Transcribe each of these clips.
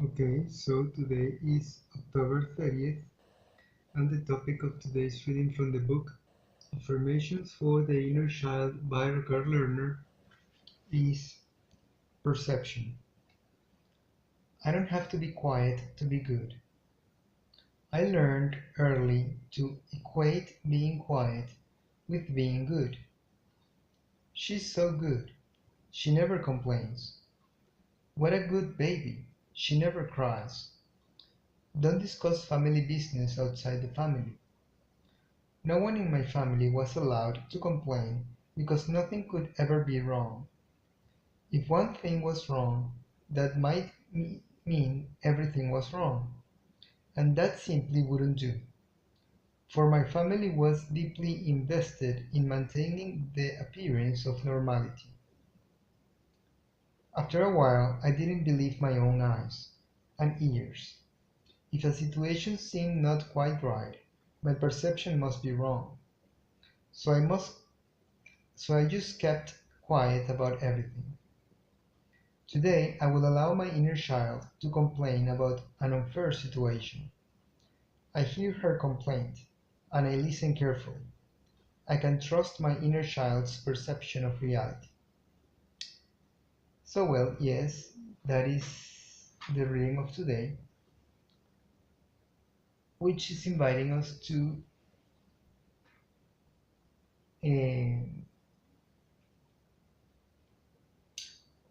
Okay, so today is October 30th, and the topic of today's reading from the book Affirmations for the Inner Child by Ricardo Lerner is perception. I don't have to be quiet to be good. I learned early to equate being quiet with being good. She's so good. She never complains. What a good baby. She never cries. Don't discuss family business outside the family. No one in my family was allowed to complain because nothing could ever be wrong. If one thing was wrong, that might mean everything was wrong, and that simply wouldn't do. For my family was deeply invested in maintaining the appearance of normality. After a while, I didn't believe my own eyes and ears. If a situation seemed not quite right, my perception must be wrong. So I must So I just kept quiet about everything. Today, I will allow my inner child to complain about an unfair situation. I hear her complaint, and I listen carefully. I can trust my inner child's perception of reality. So, well, yes, that is the reading of today, which is inviting us to uh,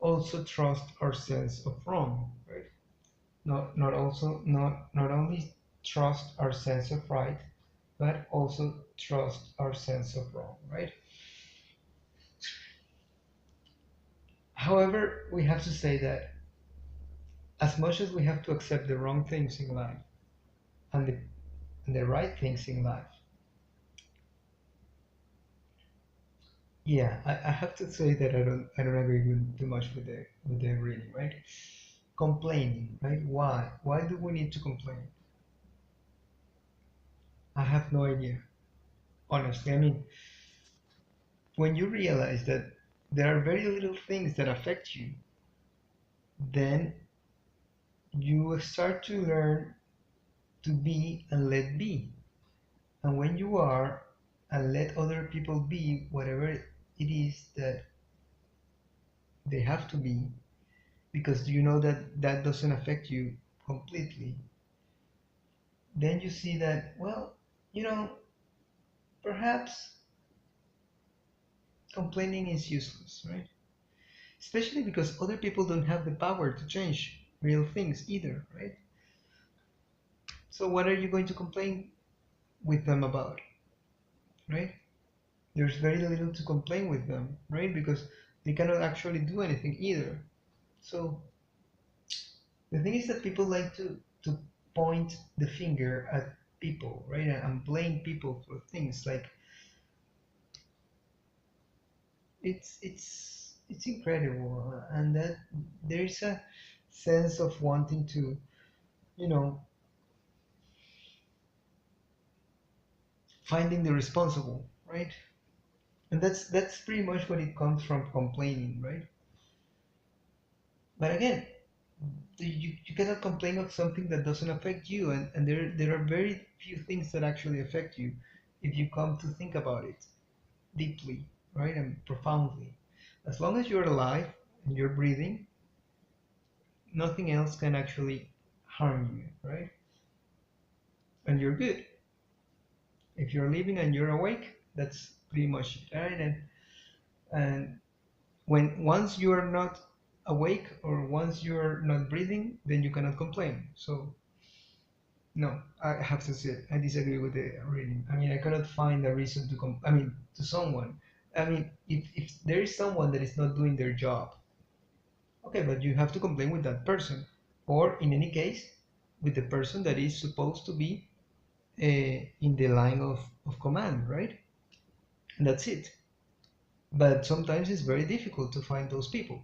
also trust our sense of wrong, right? Not only trust our sense of right, but also trust our sense of wrong, right? However, we have to say that as much as we have to accept the wrong things in life and the right things in life, yeah, I have to say that I don't agree with, too much with the reading, right? Complaining, right? Why do we need to complain? I have no idea, honestly. I mean, when you realize that there are very little things that affect you, then you start to learn to be and let be. And when you are and let other people be whatever it is that they have to be, because you know that that doesn't affect you completely, then you see that, well, you know, perhaps complaining is useless, right? Especially because other people don't have the power to change real things either, right? So what are you going to complain with them about, right? There's very little to complain with them, right? Because they cannot actually do anything either. So the thing is that people like to point the finger at people, right? And blame people for things. Like it's incredible, and that there's a sense of wanting to, you know, finding the responsible, right? And that's pretty much what it comes from complaining, right? But again, you cannot complain of something that doesn't affect you, and there are very few things that actually affect you if you come to think about it deeply, right, and profoundly. As long as you're alive and you're breathing, nothing else can actually harm you, right? And you're good. If you're living and you're awake, that's pretty much it, right? And when once you are not awake or once you're not breathing, then you cannot complain. So no, I have to say I disagree with the reading. I mean, I cannot find a reason to I mean, to someone. I mean, if there is someone that is not doing their job, okay, but you have to complain with that person, or in any case, with the person that is supposed to be in the line of command, right? And that's it. But sometimes it's very difficult to find those people.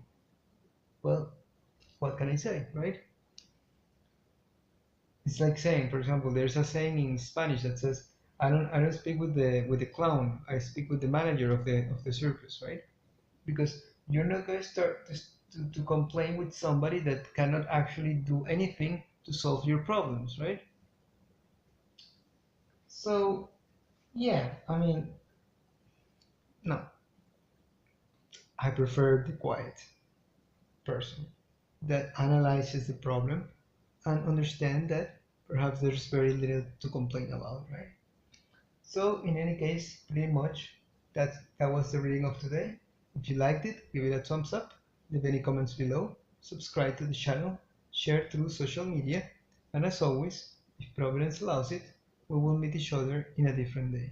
Well, what can I say, right? It's like saying, for example, there's a saying in Spanish that says, "I don't speak with the clown. I speak with the manager of the circus," right? Because you're not going to to complain with somebody that cannot actually do anything to solve your problems, right? So yeah, I mean, no, I prefer the quiet person that analyzes the problem and understand that perhaps there's very little to complain about, right? So in any case, pretty much that was the reading of today. If you liked it, give it a thumbs up, leave any comments below, subscribe to the channel, share through social media, and as always, if Providence allows it, we will meet each other in a different day.